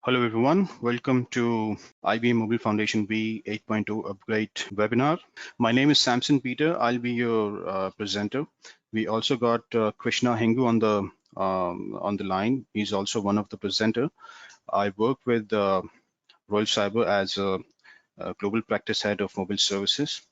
Hello everyone, welcome to IBM Mobile Foundation V 8.0 Upgrade webinar. My name is Samson Peter. I'll be your presenter. We also got Krishna Hengu on the line. He's also one of the presenter. I work with Royal Cyber as a global practice head of mobile services.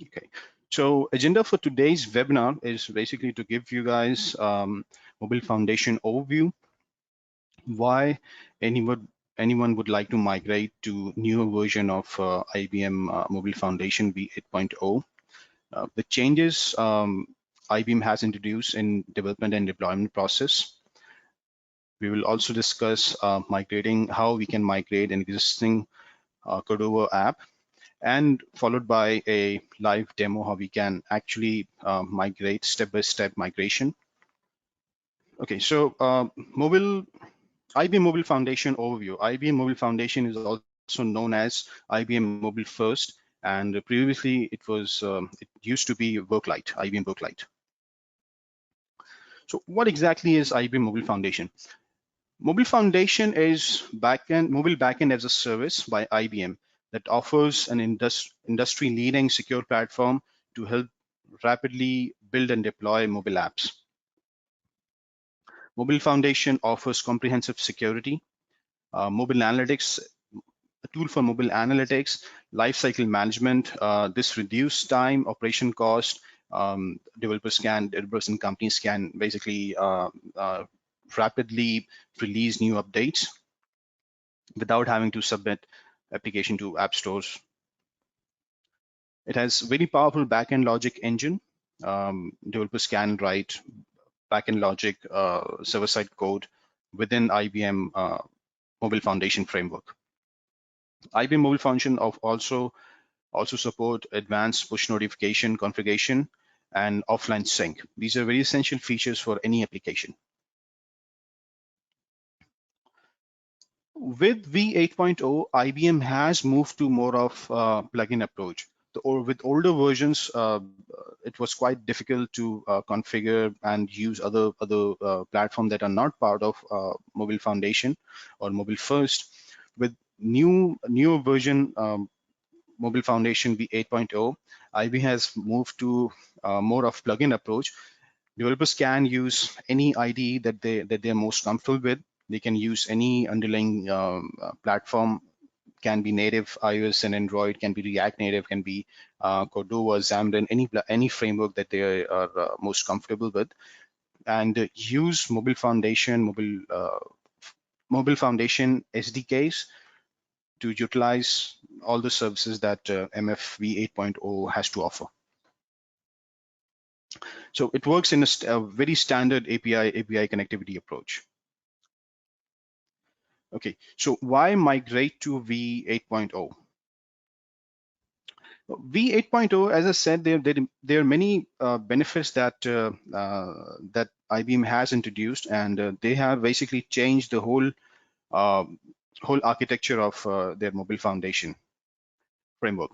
Okay, so agenda for today's webinar is basically to give you guys Mobile Foundation overview, why anyone would like to migrate to newer version of IBM Mobile Foundation V 8.0, the changes IBM has introduced in development and deployment process. We will also discuss migrating, how we can migrate an existing Cordova app, and followed by a live demo how we can actually migrate step-by-step migration. Okay, so IBM Mobile Foundation overview. IBM Mobile Foundation is also known as IBM Mobile First, and previously it used to be Worklite, IBM Worklite. So what exactly is IBM Mobile Foundation? Mobile Foundation is mobile backend as a service by IBM that offers an industry-leading secure platform to help rapidly build and deploy mobile apps. Mobile Foundation offers comprehensive security, mobile analytics, a tool for mobile analytics, lifecycle management. This reduced time, operation cost. Developers and companies can basically rapidly release new updates without having to submit application to app stores. It has very powerful backend logic engine. Developers can write backend logic server-side code within IBM Mobile Foundation framework. IBM Mobile Foundation also support advanced push notification configuration and offline sync. These are very essential features for any application. With V 8.0, IBM has moved to more of a plugin approach. With older versions, it was quite difficult to configure and use other platforms that are not part of Mobile Foundation or Mobile First. With newer version Mobile Foundation V 8.0, IBM has moved to more of plugin approach. Developers can use any IDE that they're most comfortable with. They can use any underlying platform. Can be native iOS and Android, can be React Native, can be Cordova, Xamarin, any framework that they are most comfortable with, and use Mobile Foundation SDKs to utilize all the services that MFV 8.0 has to offer. So it works in a very standard API connectivity approach. Okay, so why migrate to V 8.0? V 8.0, as I said, there are many benefits that that IBM has introduced, and they have basically changed the whole architecture of their mobile foundation framework.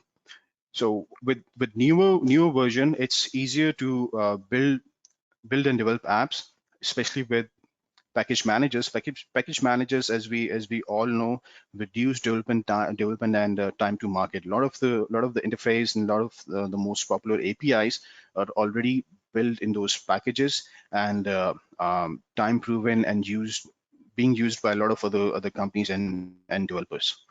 So with newer version, it's easier to build and develop apps, especially with package managers. Package managers, as we all know, reduce development and time to market. A lot of the interface and a lot of the most popular APIs are already built in those packages and time proven and being used by a lot of other companies and developers.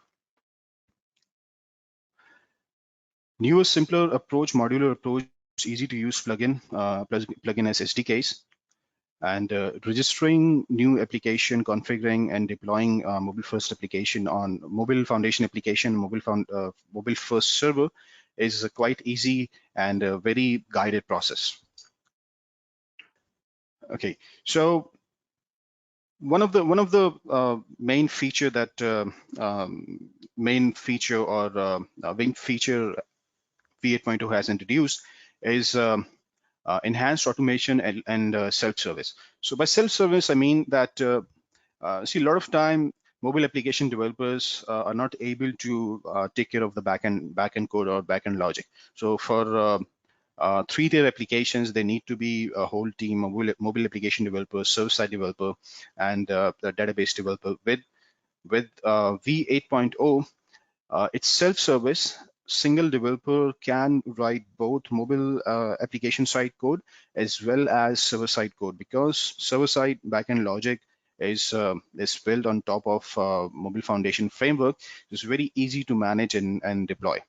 Newer, simpler approach, modular approach, easy to use plugin as SDKs, and registering new application, configuring and deploying mobile first application on mobile foundation application, mobile first server is a quite easy and a very guided process. Okay, so one of the main feature main feature V 8.0 has introduced is enhanced automation and self-service. So by self-service, I mean that see, a lot of time mobile application developers are not able to take care of the backend code or backend logic. So for Three-tier applications, they need to be a whole team, a mobile application developer, server-side developer, and the database developer. With V8.0, it's self-service. Single developer can write both mobile application side code as well as server-side code, because server-side backend logic is built on top of Mobile Foundation framework. It's very easy to manage and deploy.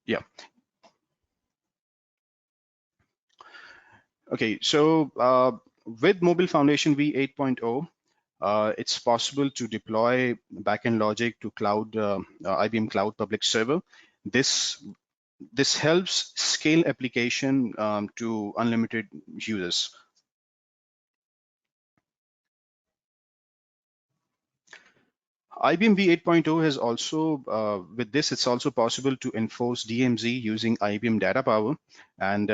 Yeah. Okay. So with Mobile Foundation V8.0, it's possible to deploy backend logic to cloud, IBM Cloud Public Server. This helps scale application to unlimited users. IBM V8.0 has also, with this, it's also possible to enforce DMZ using IBM Data Power, and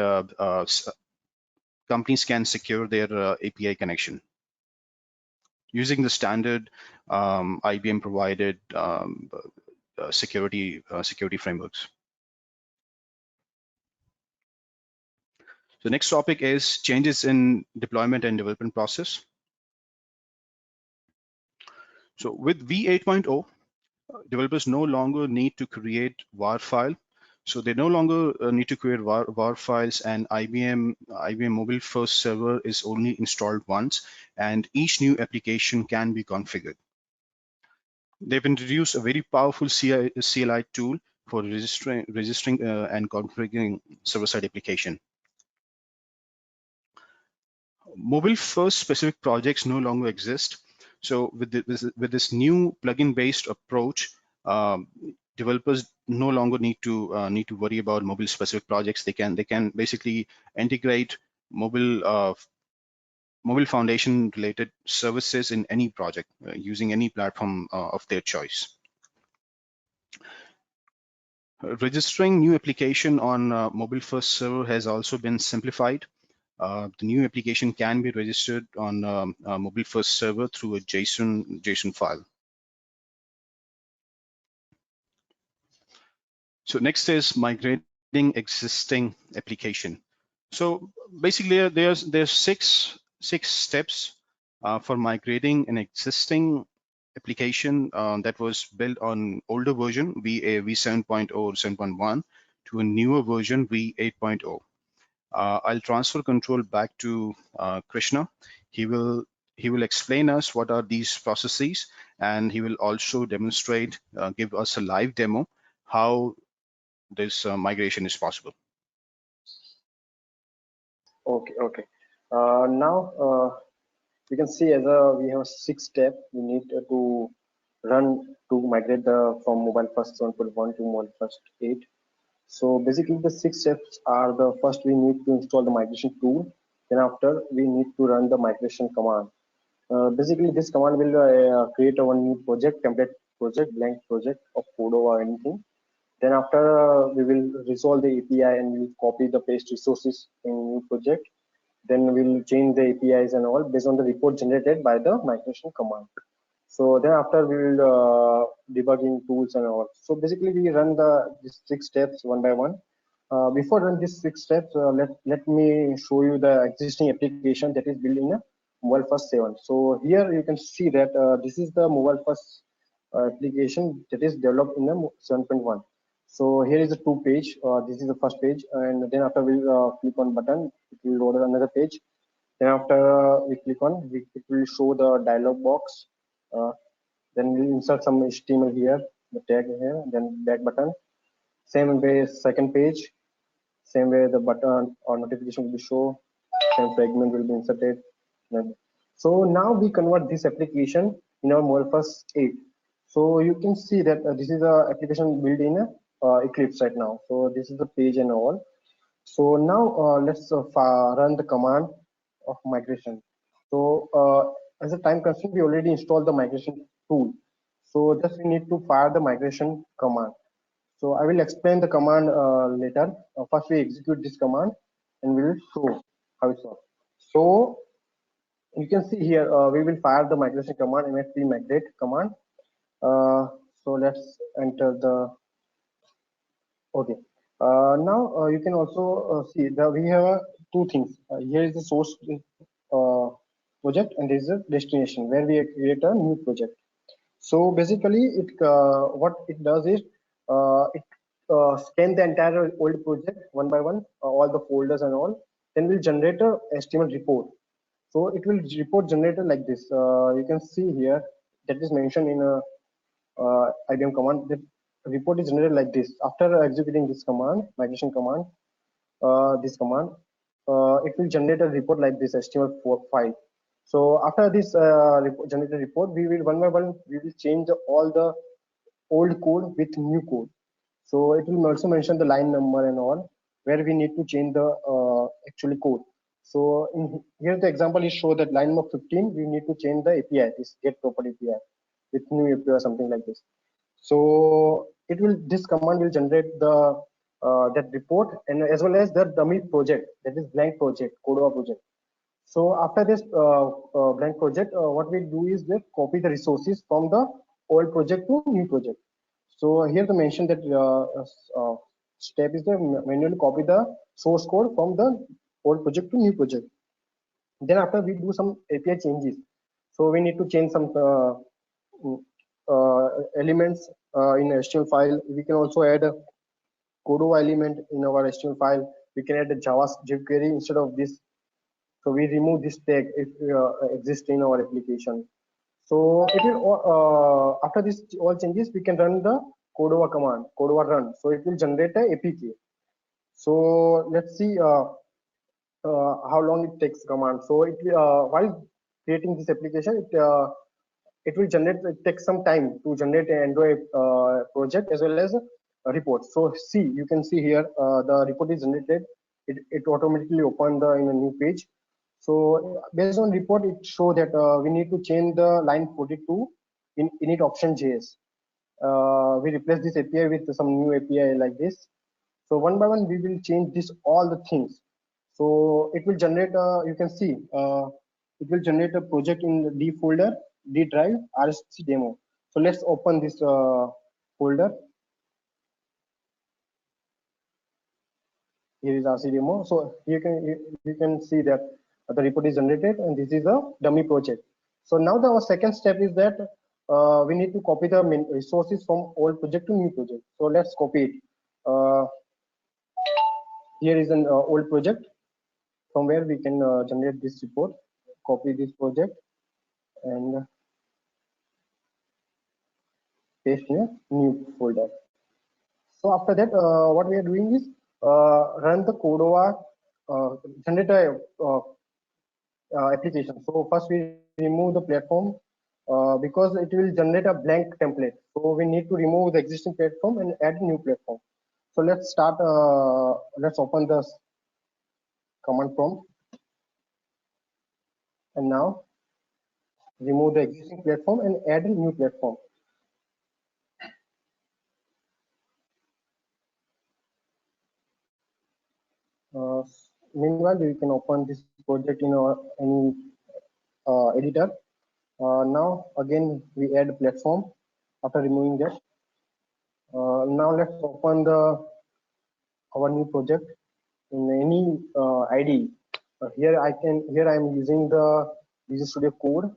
companies can secure their API connection using the standard IBM provided security frameworks. The next topic is changes in deployment and development process. So with V8.0, developers no longer need to create WAR file. So they no longer need to create WAR files, and IBM Mobile First Server is only installed once, and each new application can be configured. They've introduced a very powerful CLI tool for registering and configuring server-side application. Mobile first specific projects no longer exist. So with this new plugin based approach, developers no longer need to worry about mobile specific projects. They can basically integrate mobile foundation related services in any project using any platform of their choice. Registering new application on mobile first server has also been simplified. The new application can be registered on a mobile first server through a JSON file. So next is migrating existing application. So basically, there's six steps for migrating an existing application that was built on older version V7.0 or 7.1 to a newer version V8.0. I'll transfer control back to Krishna. He will explain us what are these processes, and he will also demonstrate, give us a live demo how this migration is possible. Okay. Now you can see as we have 6 steps we need to run to migrate from mobile first 7.1 to mobile first 8. So basically the 6 steps are: the first we need to install the migration tool, then after we need to run the migration command. Basically this command will create a one new project, template project, blank project of code or anything. Then after we will resolve the API and we'll copy the paste resources in new project. Then we'll change the APIs and all based on the report generated by the migration command. So then after we will debugging tools and all. So basically we run these 6 steps one by one. Before run these 6 steps, let me show you the existing application that is built in a mobile first 7. So here you can see that this is the mobile first application that is developed in the 7.1. So here is the 2 page. This is the first page, and then after we'll click on button, it will load another page. Then after we click on, it will show the dialog box. Then we'll insert some HTML here, the tag here, then back button. Same way, second page. Same way the button or notification will be shown. Same fragment will be inserted. So now we convert this application in our mobile first 8. So you can see that this is a application built in Eclipse right now. So this is the page and all. So now let's run the command of migration. So as a time constraint, we already installed the migration tool. So just we need to fire the migration command. So I will explain the command later. First we execute this command and we will show how it's works. So you can see here we will fire the migration command, mfp migrate command. So let's enter the, okay. Now you can also see that we have two things. Here is the source uh, project, and there is a destination where we create a new project. So basically, it what it does is it scan the entire old project one by one, all the folders and all. Then will generate a HTML report. So it will report generator like this. You can see here that is mentioned in a IBM command. The report is generated like this. After executing this command, migration command, this command, it will generate a report like this HTML file. So after this generated report, we will one by one we will change all the old code with new code. So it will also mention the line number and all where we need to change the actually code. So here the example is show that line number 15 we need to change the API, this get property API with new API or something like this. So it will this command will generate the that report and as well as the dummy project, that is blank project, Cordova project. So after this blank project, what we do is that copy the resources from the old project to new project. So here the mention that step is the manually copy the source code from the old project to new project. Then after we do some API changes. So we need to change some mm, elements in HTML file. We can also add a Cordova element in our HTML file. We can add a JavaScript query instead of this. So we remove this tag if exists in our application. So it will after this all changes, we can run the Cordova command, Cordova run. So it will generate a APK. So let's see how long it takes command. So it while creating this application, it will generate. It takes some time to generate an Android project as well as a report. So see, you can see here the report is generated. It automatically opened in a new page. So based on report, it show that we need to change the line 42 in init option JS. We replace this API with some new API like this. So one by one, we will change this all the things. So it will generate, you can see, it will generate a project in the D folder, D drive, RSC demo. So let's open this folder. Here is RC demo. So you can see that the report is generated, and this is a dummy project. So now our second step is that we need to copy the resources from old project to new project. So let's copy it. Here is an old project from where we can generate this report. Copy this project and paste in a new folder. So after that, what we are doing is run the Cordova generate a application. So first we remove the platform because it will generate a blank template. So we need to remove the existing platform and add a new platform. So let's start. Let's open the command prompt, and now remove the existing platform and add a new platform. Uh, Meanwhile, you can open this project in any editor. Now again we add platform after removing that. Now let's open the our new project in any ID. Here I am using the Visual Studio Code.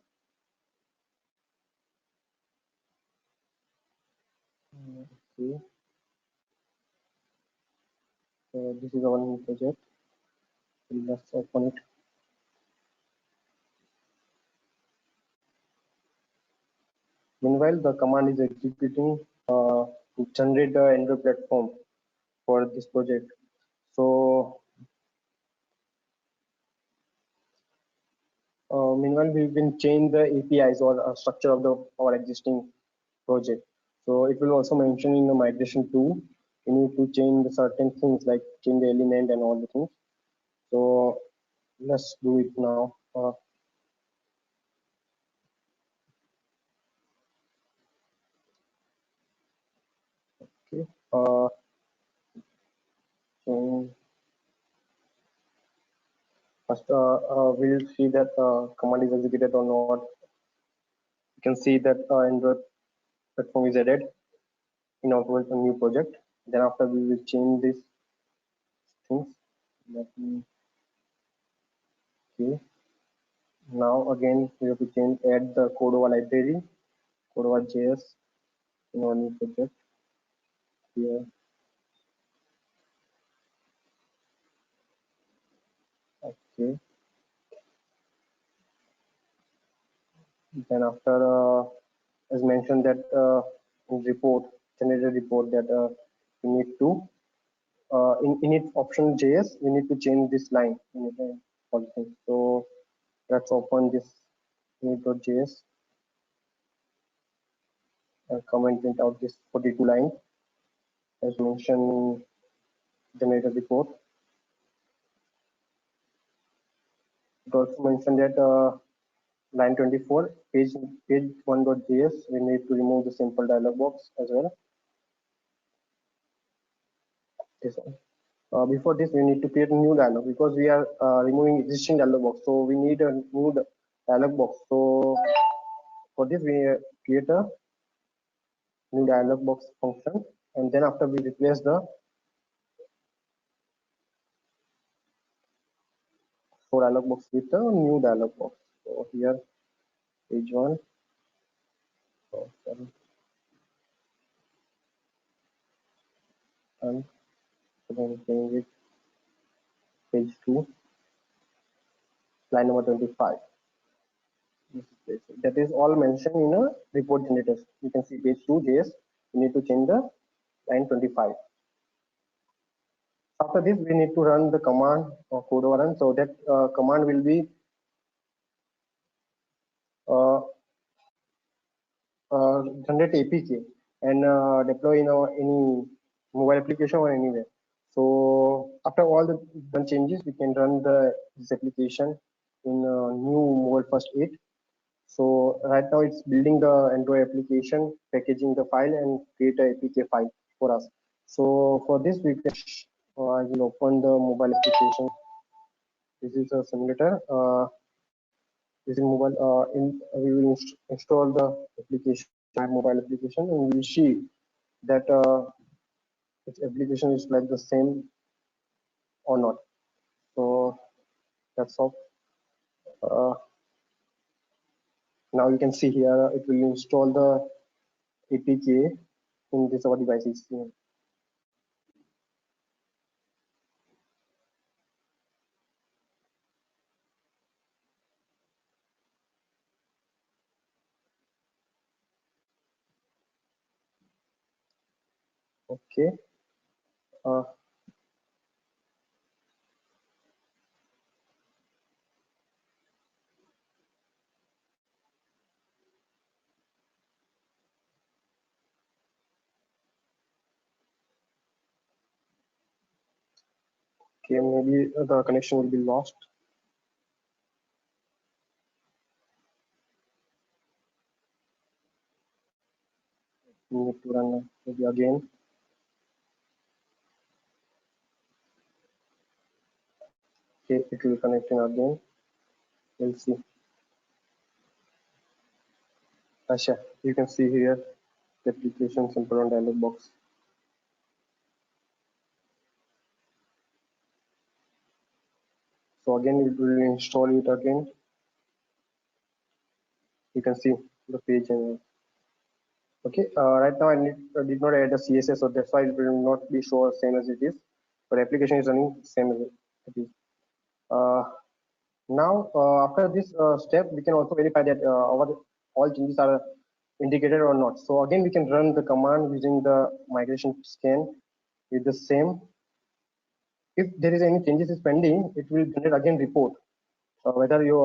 Okay, this is our new project. Let's open it. Meanwhile, the command is executing to generate the Android platform for this project. So meanwhile, we can change the APIs or structure of the our existing project. So it will also mention in the migration too. You need to change the certain things like change the element and all the things. So let's do it now. Okay. So first, we'll see that command is executed or not. You can see that Android platform is added. in our new project. Then after we will change these things. Let me, okay. Now again we have to change add the Cordova library, Cordova JS in our new project here. Okay. Then after as mentioned that in report generated report that we need to in its option JS we need to change this line in the policy. So let's open this init.js and comment print out this 42 line as mentioned generated report. It also mentioned that line 24 page 1.js we need to remove the simple dialog box as well. This one. Before this we need to create a new dialog because we are removing existing dialog box, so we need a new dialog box. So for this we create a new dialog box function, and then after we replace the for dialog box with a new dialog box. So here page 1, oh, sorry, and then change it page 2 line number 25. That is all mentioned in a report generator. You can see page 2 JS. We need to change the line 25. After this, we need to run the command or code run. So that command will be uh, generate APK and deploy in any mobile application or anywhere. So after all the done changes, we can run this application in new mobile first 8. So right now it's building the Android application, packaging the file and create a APK file for us. So for this we can, I will open the mobile application. This is a simulator. This is mobile. We will install the application, mobile application, and we will see that its application is like the same or not. So that's all. Uh, Now you can see here it will install the APK in this our devices. Okay. Uh, okay, maybe the connection will be lost. We need to run maybe again. Okay, it will connect in again. We'll see. Asha, you can see here the application simple on dialog box. So again, it will install it again. You can see the page and okay. Right now I did not add a CSS, so that's why it will not be shown same as it is. But application is running same as it is. Uh, Now, after this step, we can also verify that our all changes are indicated or not. So again, we can run the command using the migration scan with the same. If there is any changes is pending, it will generate again report whether you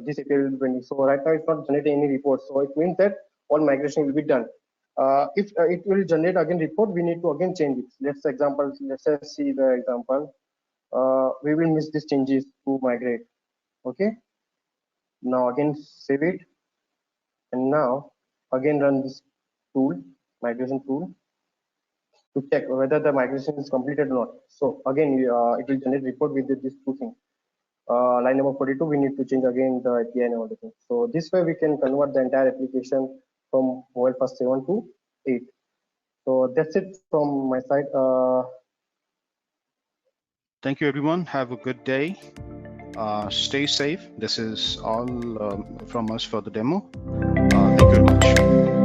this API will be pending. So right now it's not generating any report. So it means that all migration will be done. If it will generate again report, we need to again change it. Let's see the example. We will miss these changes to migrate. Okay. Now again save it, and now again run this tool, migration tool, to check whether the migration is completed or not. So again it will generate report with these two things. Line number 42 we need to change again the API and everything. So this way we can convert the entire application from mobile first 7 to 8. So that's it from my side. Thank you, everyone. Have a good day. Stay safe. This is all from us for the demo. Thank you very much.